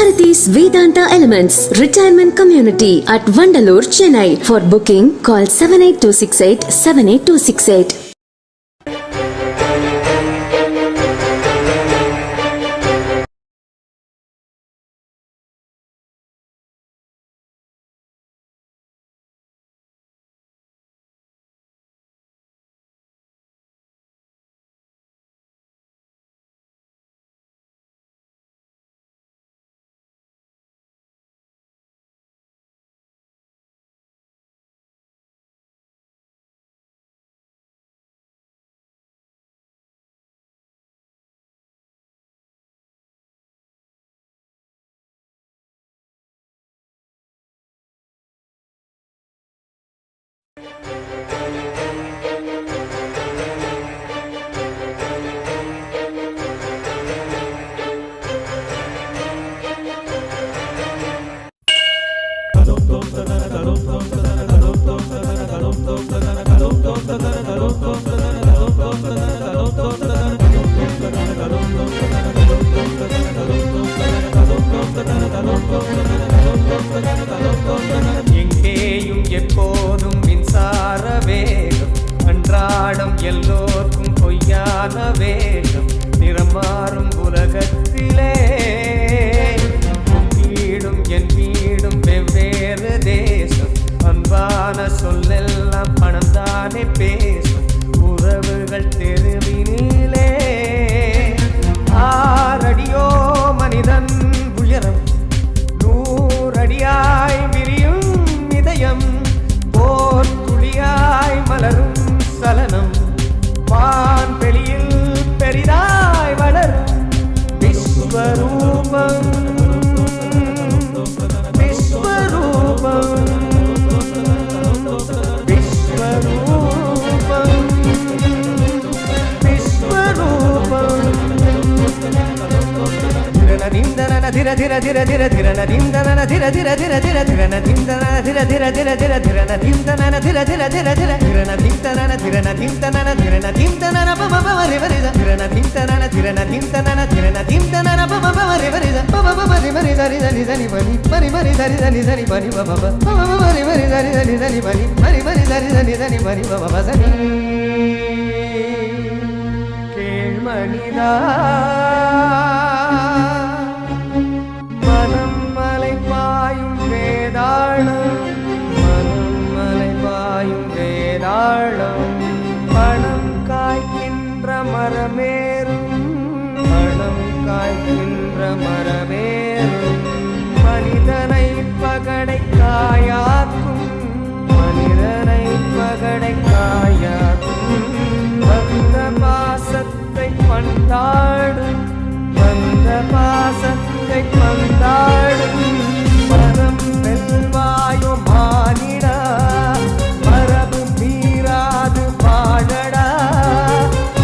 Bharati's Vedanta Elements Retirement Community at Vandalur, Chennai. For booking, call 78268 78268. எங்கேயும் எப்போதும் மின்சார வேகம், அன்றாடம் எல்லோர்க்கும் பொய்யான வேகம், நிறம் மாறும் உலகத்திலே வீடும் என் வீடும் வெவ்வேறு தேசம், அன்பான சொல்லெல்லாம் பணம் தானே பேசும், உறவுகள் தெருவினிலே ஆறடியோ மனிதன் உயரம், நூறடியாய் விரியும் இதயம், போர் துளியாய் மலரும் சலனம், வான்வெளியில் பெரிதாய் வளரும் விஸ்வரூபம், விஸ்வரூபம், விஸ்வரூபம், விஸ்வரூபம். धिर धिर धिर धिर धिर नदीं दनन धिर धिर धिर धिर धिर नदीं दनन धिर धिर धिर धिर धिर नदीं दनन धिर धिर धिर धिर धिर नदीं दनन धिर नदीं दनन धिर नदीं दनन पम पम रि रि धिर नदीं दनन धिर नदीं दनन धिर नदीं दनन पम पम रि रि पम पम रि रि रि रि रि बनि मरि मरि रि रि रि बनि पम पम पम रि रि रि रि बनि मरि मरि रि रि रि बनि पम पम सनि केळ्मणिदा பணம் காய்க்கின்ற மரமேறும், பணம் காய்க்கின்ற மரமேறும், மனிதனை பகடை காயாக்கும், மனிதனை பகடை காயாக்கும், வந்த பாசத்தை பந்தாடும், வந்த பாசத்தை பந்தாடும், மனம் வெல்வாயோ மானிடா, மரபு மீறாது வாழடா,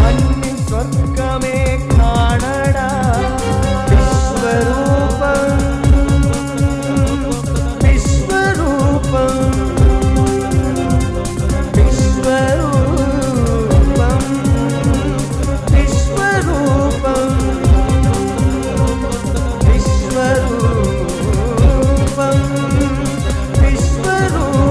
மண்ணின் சொர்க்கமே காணடா, விஸ்வரூபம், விஸ்வரூபம், விஸ்வரூபம், விஸ்வரூபம், விஸ்வரூபம், விஸ்வரூபம்.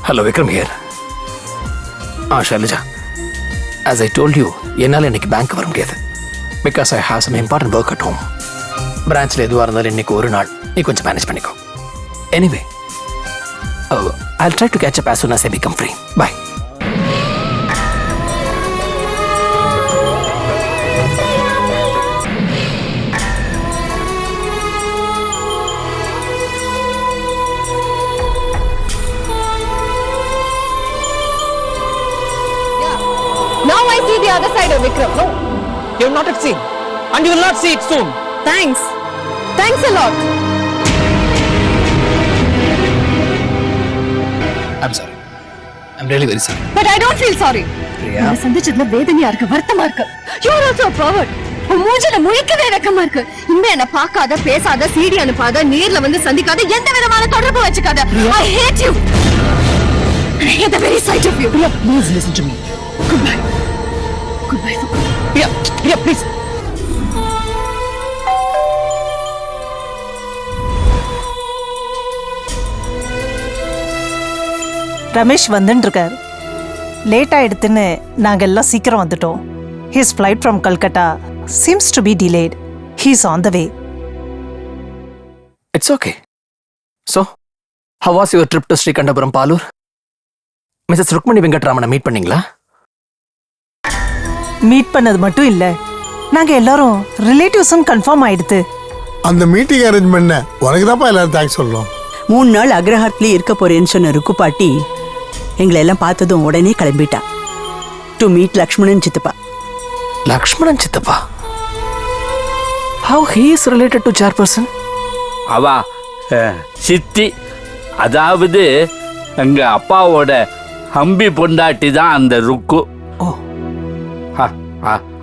Hello, Vikram here. Shailaja. As I told you, என்னால் இன்னைக்கு பேங்க் வர முடியாது. Because I have some important work at home. பிரான்ச்சில் எதுவாக இருந்தாலும் இன்னைக்கு ஒரு நாள் நீ கொஞ்சம் மேனேஜ் பண்ணிக்கோ. Anyway, I'll try to catch up as soon as I become free. Bye. Now I see the other side of Vikram. No, you have not yet seen. And you will not see it soon. Thanks. Thanks a lot. I'm sorry. I'm really very sorry. But I don't feel sorry. Priya என்ன சந்திச்சதுல வேதனையா இருக்கு, வருத்தமா இருக்கு. You are also a pervert. உன் மூஞ்சில முழிக்கவே வெக்கமா இருக்கு. இனிமே என்ன பார்க்காத, பேசாத, சீடி அனுப்பாத, நேர்ல வந்து சந்திக்காத, எந்த விதமான தொடர்பு வச்சுக்காத. I hate you. I hate the very sight of you. Priya, please listen to me. Goodbye. Goodbye. Priya, Priya, please. Ramesh வந்துன்னு இருக்கார். லேட் ஆயிடுத்துன்னு நாங்க எல்லாம் சீக்கிரம் வந்துட்டோம். His flight from Calcutta seems to be delayed. He's on the way. It's okay. So, how was your trip to Srikandapuram, Palur? Mrs. Rukmani Venkatramana meet பண்ணீங்களா? Meet பண்ணது மட்டும் இல்ல, நாங்க எல்லாரும் ரிலேட்டிவ்ஸ்னு கன்ஃபார்ம் ஆயிடுத்து. அந்த மீட்டிங் அரேஞ்ச் பண்ண உனக்கு தான்ப்பா எல்லாரும் தேங்க்ஸ் சொல்லணும். 3 நாள் அக்ரஹாரத்துலேயே இருக்க போறேன்னு சொன்ன ருக்கு பாட்டி எங்களை எல்லாம் பார்த்ததும் உடனே கிளம்பிட்டா. டு மீட் லக்ஷ்மணன் சித்தப்பா. லக்ஷ்மணன் சித்தப்பா? How he is related to chairperson? அவா சித்தி, அதாவது எங்க அப்பாவோட அம்பி பொண்டாட்டி தான் அந்த ருக்கு. ஓ,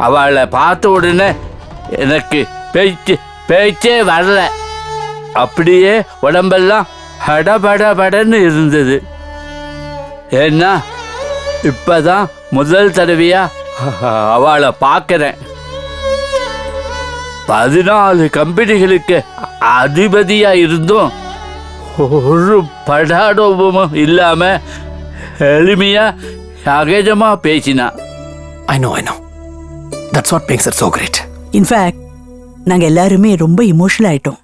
அவளை பார்த்த உடனே எனக்கு பேச்சே வரல. அப்படியே உடம்பெல்லாம் ஹடபடபடன்னு இருந்தது. ஏன்னா இப்பதான் முதல் தடவையா அவளை பார்க்கிறேன். 14 கம்பெனிகளுக்கு அதிபதியா இருந்தும் ஒரு படாடோபமும் இல்லாம எளிமையா சகஜமா பேசினா. I know. That's what makes it so great. In fact நாங்க எல்லாருமே ரொம்ப இமோஷனல் ஆயிட்டோம்.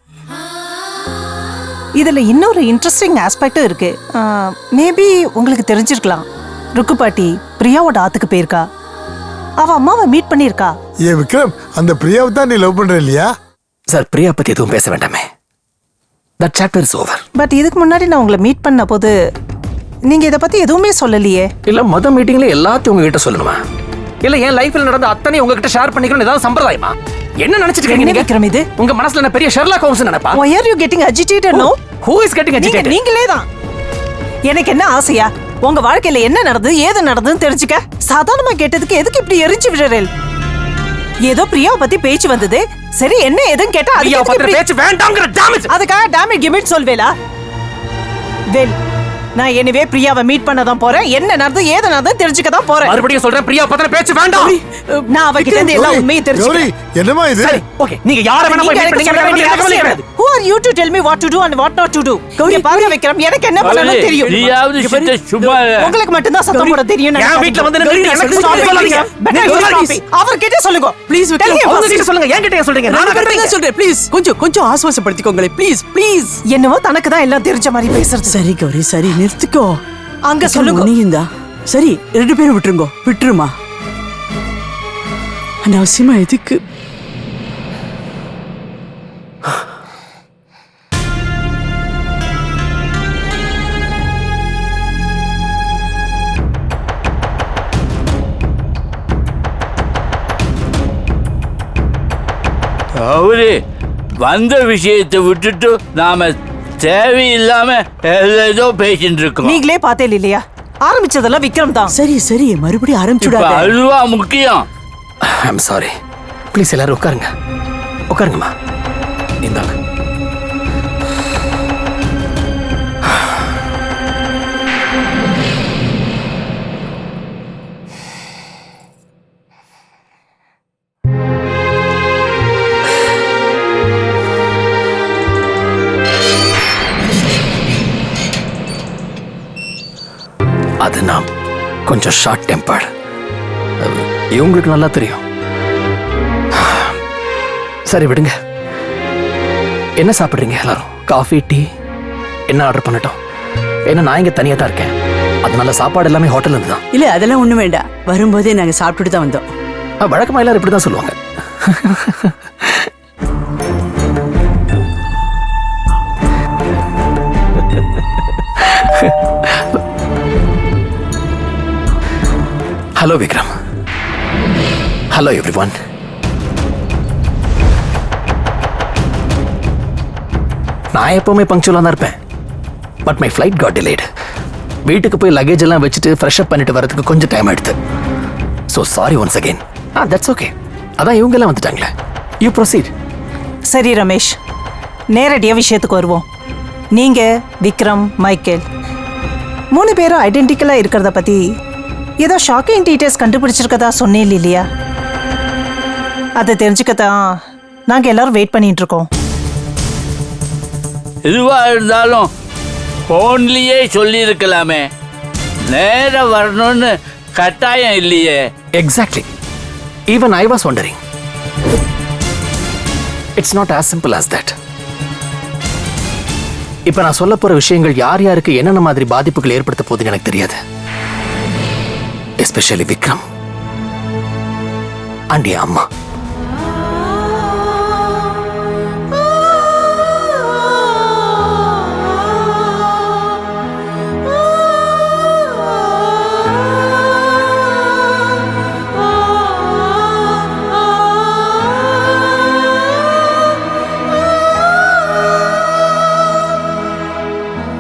இதுல இன்னொரு இன்ட்ரெஸ்டிங் ஆஸ்பெக்டும் இருக்கு. மேபி உங்களுக்கு தெரிஞ்சிருக்கலாம். ருக்கு பாட்டி பிரியாவோட ஆத்துக்கு போயிருக்கா. அவ அம்மாவை மீட் பண்ணியிருக்கா. ஏ விக்ரம், அந்த பிரியாவை தான் நீ லவ் பண்ற இல்லையா? சார், பிரியா பத்தி எதுவும் பேச வேண்டாமே. That chapter is over. But இதுக்கு முன்னாடி நான் உங்களை மீட் பண்ண போது நீங்க இதை பத்தி எதுவுமே சொல்லலையே. இல்ல மொத மீட்டிங்ல எல்லாத்தையும் உங்ககிட்ட சொல்லணுமா? இல்ல என் லைஃப்ல நடந்த அத்தனை உங்ககிட்ட ஷேர் பண்ணிக்கணும் ஏதாவது சம்பிரதாயமா? என்ன நினைச்சிட்டு இருக்கீங்க என்ன நீங்க? விக்ரம் இது? உங்க மனசுல என்ன பெரிய ஷெர்லாக் ஹோம்ஸ் நினைப்பா? Why are you getting agitated now? Who is getting agitated? நீங்களே தான். எனக்கு என்ன ஆசையா உங்க வாழ்க்கையில என்ன நடந்தது ஏது நடந்ததுன்னு தெரிஞ்சுக்க. சாதாரணமா கேட்டதுக்கு எதுக்கு இப்படி எரிஞ்சு விடுறேன்? ஏதோ பிரியாவை பத்தி பேச்சு வந்தது. சரி, என்ன எதுன்னு கேட்டா பிரியா பத்தி பேச்சு வேண்டாம்ங்கற டேமேஜ். அதுக்காக டேமேஜ் கிமிட் சொல்வேலா? வெல், நான் எனிவே பிரியாவை மீட் பண்ண தான் போறேன். என்ன நடந்தது ஏது நடந்தது தெரிஞ்சுக்க தான் போறேன். மறுபடியும் சொல்றேன், பிரியா பத்தி பேச்சு வேண்டாம். நான் அவகிட்ட இருந்து எல்லா உண்மையை கௌரி, தெரிஞ்சுக்கிறேன். என்னமா இது? சரி, ஓகே. நீங்க யார வேணா போய் மீட் பண்ணீங்க. எனக்கு கவலை கிடையாது. Who are you to tell me what to do and what not to do? Gowri பாருங்க விக்ரம், எனக்கு என்ன பண்ணணும் தெரியும். நீயாவது சித்த சும்மா உங்களுக்கு மட்டும் தான் சத்தம் போட தெரியும். என் வீட்ல வந்து நின்னு எனக்கு Stop it, சொல்லாதீங்க. Better you stop it. அவர்கிட்ட சொல்லுங்க ப்ளீஸ். அவங்க கிட்ட சொல்லுங்க, என் கிட்ட சொல்றீங்க. நான் கரெக்ட்டா சொல்றேன். ப்ளீஸ் கொஞ்சம் ஆசுவாசப்படுத்திக்கோங்களே ப்ளீஸ். என்னவோ தனக்கு தான் எல்லாம் தெரிஞ்ச மாதிரி பேசுறது. சரி கௌரி, சரி நிறுத்திக்கோ. அங்க சொல்லுங்க. நீங்கதா சரி, 2 பேரும் விட்டுருமா. அனாவசியமா எதுக்கு? அவரு வந்த விஷயத்தை விட்டுட்டு நாம தேவையில்லாம ஏதோ பேசிட்டு இருக்கோம். நீங்களே பார்த்தே இல்லையா, ஆரம்பிச்சதெல்லாம் விக்ரம் தான். சரி மறுபடியும் இப்ப ஆரம்பிச்சுடாத. அதுவா முக்கியம். I'm sorry. ப்ளீஸ் எல்லாரும் உட்காருங்கம்மா. இந்தாங்க. அது நான் கொஞ்சம் ஷார்ட் டெம்பர்ட். இவங்களுக்கு நல்லா தெரியும். சரி விடுங்க. என்ன சாப்பிட்றீங்க எல்லாரும்? காஃபி, டீ என்ன ஆர்டர் பண்ணட்டும்? ஏன்னா நான் இங்கே தனியாக தான் இருக்கேன். அதனால சாப்பாடு எல்லாமே ஹோட்டல்ல இருந்து தான். இல்ல அதெல்லாம் ஒண்ணும் வேண்டாம். வரும்போதே நாங்க சாப்பிட்டுட்டு தான் வந்தோம். வழக்கமாக எல்லாரும் இப்படி தான் சொல்லுவாங்க. ஹலோ விக்ரம். Hello everyone. நான் எப்பவுமே பங்க்சுவலாக தான் இருப்பேன். But my flight got delayed. வீட்டுக்கு போய் லக்கேஜ் எல்லாம் வச்சுட்டு ஃப்ரெஷ் அப் பண்ணிட்டு வரதுக்கு கொஞ்சம் டைம் எடுத்து. So sorry once again. That's okay. அதான் இவங்கெல்லாம் வந்துட்டாங்களே. You proceed. சரி ரமேஷ், நேரடியா விஷயத்துக்கு வருவோம். நீங்க, விக்ரம், மைக்கேல் 3 பேரும் ஐடென்டிக்கலா இருக்கிறத பத்தி ஏதோ ஷாக்கிங் டீடைல்ஸ் கண்டுபிடிச்சிருக்கதா சொன்னேன் இல்லையா? அதை தெரிஞ்சுக்கத்தான் நாங்க எல்லாரும் வெயிட் பண்ணிட்டு இருக்கோம். எதுவா இருந்தாலும் ஃபோன்லயே சொல்லியிருக்கலாமே. நேரம் வரணும்னு கட்டாயம் இல்லையே. Exactly. Even I was wandering. It's not as simple as that. இப்ப நான் சொல்ல போற விஷயங்கள் யார் யாருக்கு என்னென்ன மாதிரி பாதிப்புகள் ஏற்படுத்த போகுதுன்னு எனக்கு தெரியாது. எஸ்பெஷலி விக்ரம் அண்ட் என் அம்மா.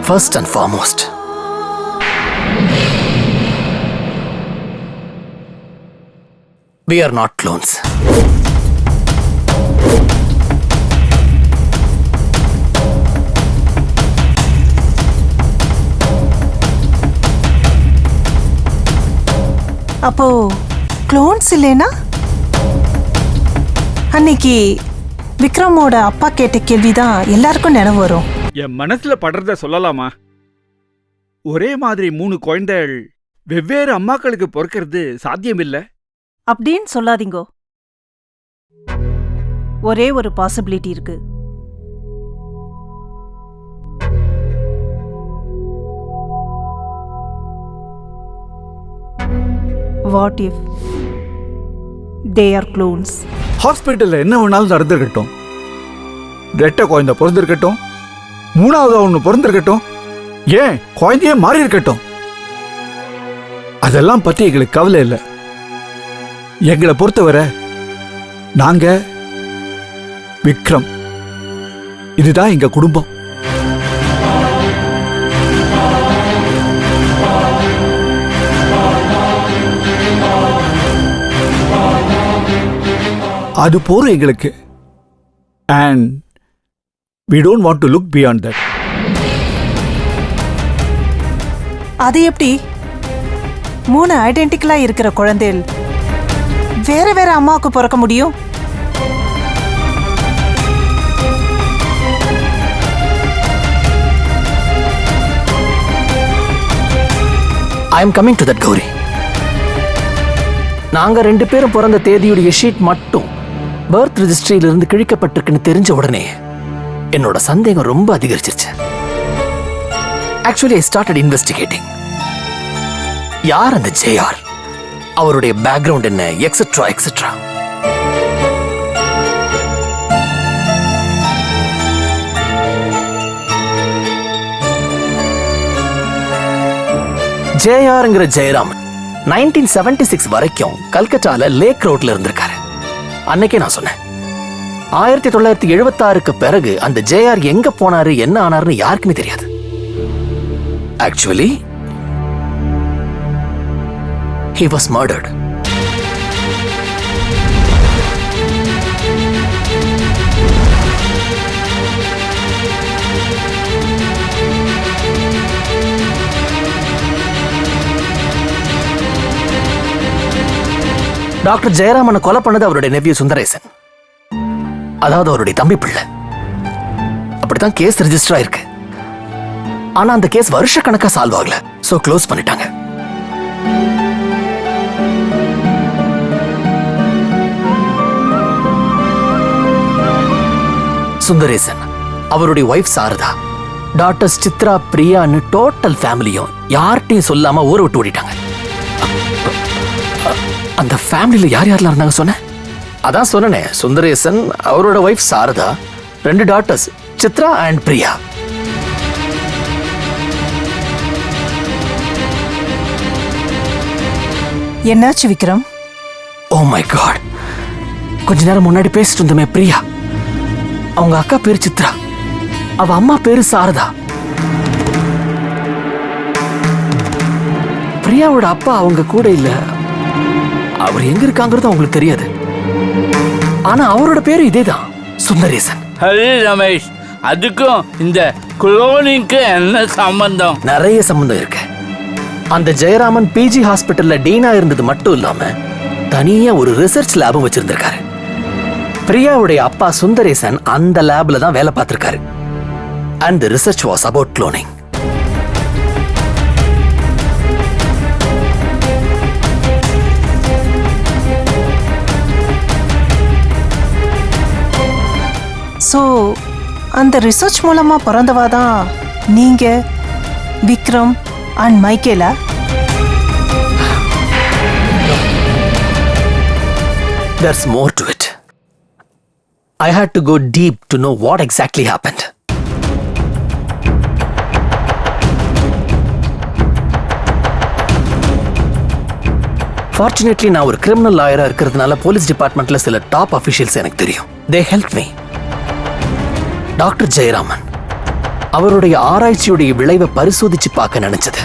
First and foremost, we are not clones. அப்போ க்ளோன்ஸ் இல்லைனா? அன்னைக்கு விக்ரமோட அப்பா கேட்ட கேள்விதான் எல்லாருக்கும் நினைவு வரும். என் மனசுல படுறத சொல்லலாமா? ஒரே மாதிரி 3 குழந்தைகள் வெவ்வேறு அம்மாக்களுக்கு பொறுக்கிறது சாத்தியமில்லை அப்படின்னு சொல்லாதீங்கோ. ஒரே ஒரு பாசிபிலிட்டி இருக்கு. What if they are clones? ஹாஸ்பிட்டல்ல என்ன வேணாலும் நடந்திருக்கட்டும். ரெட்டை குழந்தை பிறந்திருக்கட்டும், 3வது ஒன்று பிறந்திருக்கட்டும், ஏன் குழந்தையே மாறி இருக்கட்டும். அதெல்லாம் பத்தி எங்களுக்கு கவலை இல்லை. எங்களை பொறுத்தவரை நாங்க விக்ரம், இதுதான் எங்க குடும்பம். அது போறோம் எங்களுக்கு. And we don't want to look beyond that. அது எப்படி 3 ஐடென்டிக்கலா இருக்கிற குழந்தைகள் வேற வேற அம்மாவுக்கு பிறக்க முடியும்? I am coming to that, Gauri. நாங்க 2 பேரும் பிறந்த தேதியுடைய ஷீட் மட்டும் பர்த் ரெஜிஸ்ட்ரியில இருந்து கிழிக்கப்பட்டிருக்குன்னு தெரிஞ்ச உடனே என்னோட சந்தேகம் ரொம்ப அதிகரிச்சிருச்சு. Actually I started investigating. யார் அந்த ஜேஆர், அவருடைய பேக்ரவுண்ட் என்ன, எக்ஸெட்ரா எக்ஸெட்ரா. ஜேஆர்ங்கிற ஜெயராமன் 1976 வரைக்கும் கல்கட்டால லேக் ரோட்ல இருந்திருக்காரு. அன்னைக்கே நான் சொன்னேன், 1976க்கு பிறகு அந்த ஜேஆர் எங்க போனாரு என்ன ஆனாருன்னு யாருக்குமே தெரியாது. Actually he was murdered. Doctor ஜெயராமனை கொலை பண்ணது அவருடைய நெவ்யூ சுந்தரேசன், அதாவது அவருடைய தம்பி பிள்ளை. அப்படித்தான் கேஸ் ரெஜிஸ்டர் ஆயிருக்கு. ஆனா அந்த கேஸ் வருஷ கணக்கா சால்வ் ஆகல. சோ க்ளோஸ் பண்ணிட்டாங்க. சுந்தரேசன், அவருடைய ஒய்ஃப் சாரதா, டாக்டர்ஸ் சித்ரா, பிரியான்னு டோட்டல் ஃபேமிலியும் யார்கிட்டையும் சொல்லாம ஊரை விட்டு ஓடிட்டாங்க. அந்த ஃபேமிலியில யார் யாரெல்லாம் இருந்தாங்க சொன்ன? அதான் சொன்னனே, சுந்தரேசன், அவரோட wife Sharada, 2 doctors Chitra and Priya. என்னாச்சு விக்ரம்? ஓ மை காட், கொஞ்ச நேரம் முன்னாடி பேசிட்டு இருந்தோமே பிரியா, அவங்க அக்கா பேர் சித்ரா. அவ அம்மா பேரு சாரதா. பிரியாவோட அப்பா அவங்க கூட இல்ல. அவர் எங்க இருக்காங்கிறது அவங்களுக்கு தெரியாது. ஆனா அவரோட பேரு இதேதான், சுந்தரேசன். ஹரி ரமேஷ், அதுக்கும் இந்த குளோனிங்க்கு என்ன சம்பந்தம்? நிறைய சம்பந்தம் இருக்கு. அந்த ஜெயராமன் பிஜி ஹாஸ்பிட்டல்ல டீனா இருந்தது மட்டும் இல்லாம தனியா ஒரு ரிசர்ச் லேபும் வச்சிருந்திருக்காரு. பிரியாவுடைய அப்பா சுந்தரேசன் அந்த லேப்ல தான் வேலை பார்த்திருக்காரு. And the research was about cloning. So அந்த ரிசர்ச் மூலமா பிறந்தவாதான் நீங்க, விக்ரம் அண்ட் மைக்கேலா? There's more to it. I had to go deep to know what exactly happened. Fortunately, நான் ஒரு கிரிமினல் லாயரா இருக்கிறதுனால போலீஸ் டிபார்ட்மெண்ட்ல சில டாப் அஃபிஷியல்ஸ் எனக்கு தெரியும். They helped me. Doctor Jayaraman அவருடைய ஆராய்ச்சியுடைய விளைவை பரிசோதிச்சு பார்க்க நினைச்சது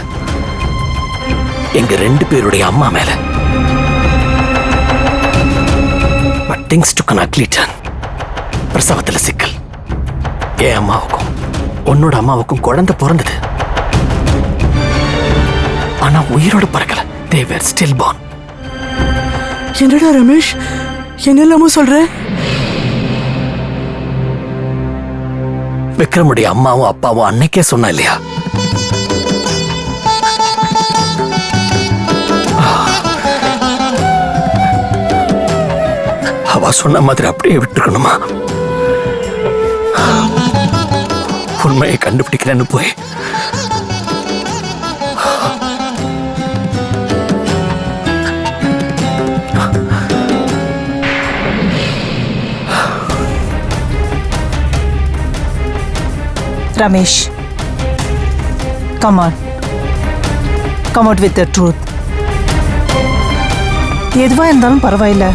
எங்க 2 பேருடைய அம்மா மேல. But things took an ugly turn. பிரசவத்துல சிக்கல். என் அம்மாவுக்கும் உன்னோட அம்மாவுக்கும் குழந்தை பிறந்தது. ஆனா உயிரோட பிறக்கல. They were stillborn. என்னடா ரமேஷ், என்னெல்லாமோ சொல்ற? விக்ரமுடைய அம்மாவும் அப்பாவும் அன்னைக்கே சொன்னா இல்லையா, அவ சொன்ன மாதிரி அப்படியே விட்டுருக்கணுமா? உண்மையை கண்டுபிடிக்கிறேன்னு போய் Ramesh, come on. Come out with the truth. எதுவா இருந்தாலும் பரவாயில்ல.